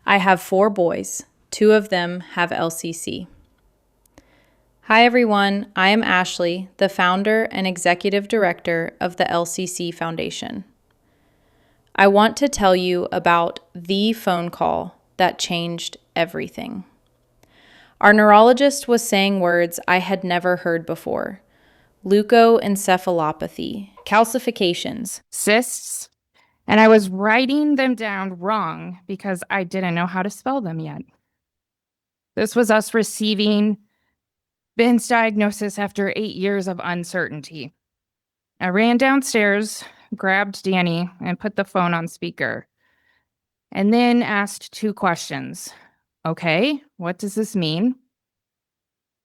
I have 4 boys. 2 of them have LCC. Hi everyone, I am Ashley, the founder and executive director of the LCC Foundation. I want to tell you about the phone call that changed everything. Our neurologist was saying words I had never heard before: leukoencephalopathy, calcifications, cysts, and I was writing them down wrong because I didn't know how to spell them yet. This was us receiving Ben's diagnosis after 8 years of uncertainty. I ran downstairs, grabbed Danny, and put the phone on speaker, and then asked 2 questions. Okay, what does this mean?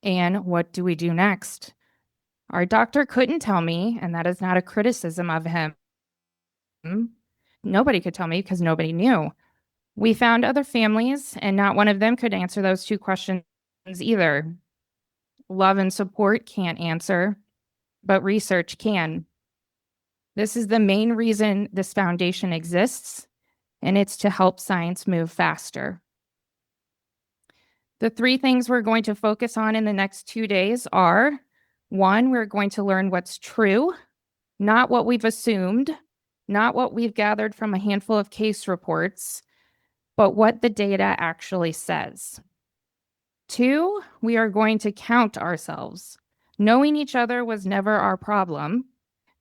And what do we do next? Our doctor couldn't tell me, and that is not a criticism of him. Nobody could tell me because nobody knew. We found other families, and not one of them could answer those 2 questions either. Love and support can't answer, but research can. This is the main reason this foundation exists, and it's to help science move faster. The 3 things we're going to focus on in the next 2 days are: 1, we're going to learn what's true, not what we've assumed, not what we've gathered from a handful of case reports, but what the data actually says. 2, we are going to count ourselves. Knowing each other was never our problem.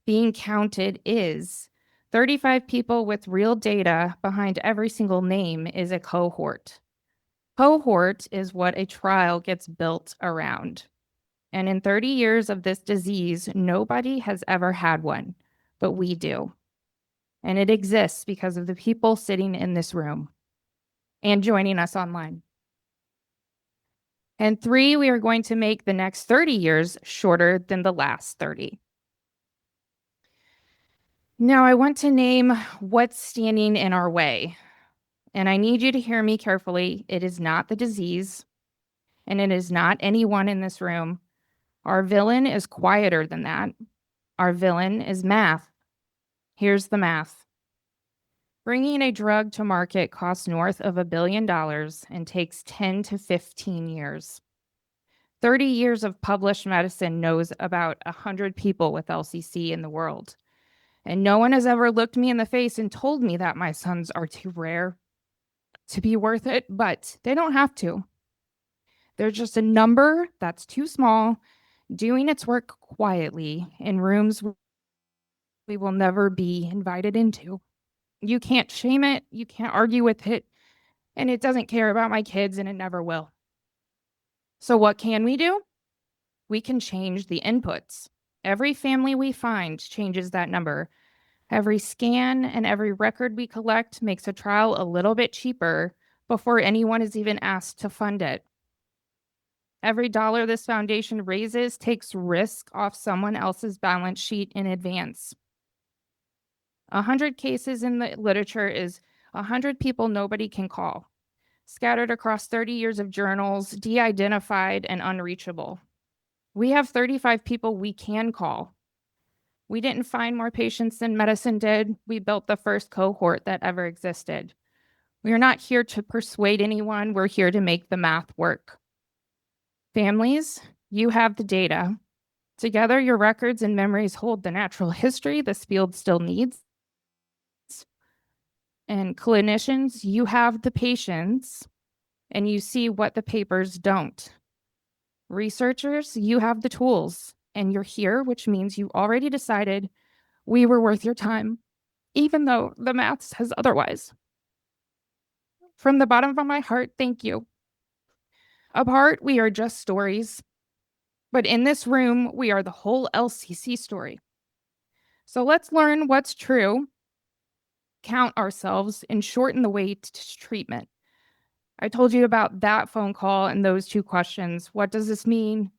Being counted is. 35 people with real data behind every single name is a cohort. Cohort is what a trial gets built around. And in 30 years of this disease, nobody has ever had one, but we do. And it exists because of the people sitting in this room and joining us online. And 3, we are going to make the next 30 years shorter than the last 30. Now, I want to name what's standing in our way. And I need you to hear me carefully. It is not the disease, and it is not anyone in this room. Our villain is quieter than that. Our villain is math. Here's the math. Bringing a drug to market costs north of $1 billion and takes 10 to 15 years. 30 years of published medicine knows about 100 people with LCC in the world. And no one has ever looked me in the face and told me that my sons are too rare to be worth it, but they don't have to. They're just a number that's too small, doing its work quietly in rooms we will never be invited into. You can't shame it, you can't argue with it, and it doesn't care about my kids, and it never will. So what can we do? We can change the inputs. Every family we find changes that number. Every scan and every record we collect makes a trial a little bit cheaper before anyone is even asked to fund it. Every dollar this foundation raises takes risk off someone else's balance sheet in advance. 100 cases in the literature is 100 people nobody can call, scattered across 30 years of journals, de-identified and unreachable. We have 35 people we can call. We didn't find more patients than medicine did. We built the first cohort that ever existed. We are not here to persuade anyone. We're here to make the math work. Families, you have the data. Together, your records and memories hold the natural history this field still needs. And clinicians, you have the patients, and you see what the papers don't. Researchers, you have the tools, and you're here, which means you already decided we were worth your time, even though the math says otherwise. From the bottom of my heart, thank you. Apart, we are just stories, but in this room, we are the whole LCC story. So let's learn what's true, count ourselves, and shorten the wait to treatment. I told you about that phone call and those 2 questions. What does this mean?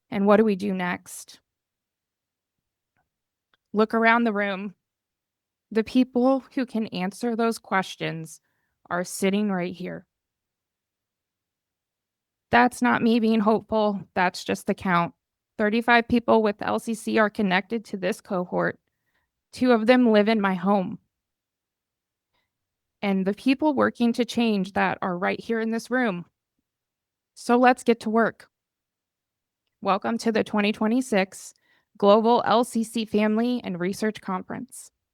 And what do we do next? Look around the room. The people who can answer those questions are sitting right here. That's not me being hopeful. That's just the count. 35 people with LCC are connected to this cohort. 2 of them live in my home. and the people working to change that are right here in this room. So let's get to work. Welcome to the 2026 Global LCC Family and Research Conference.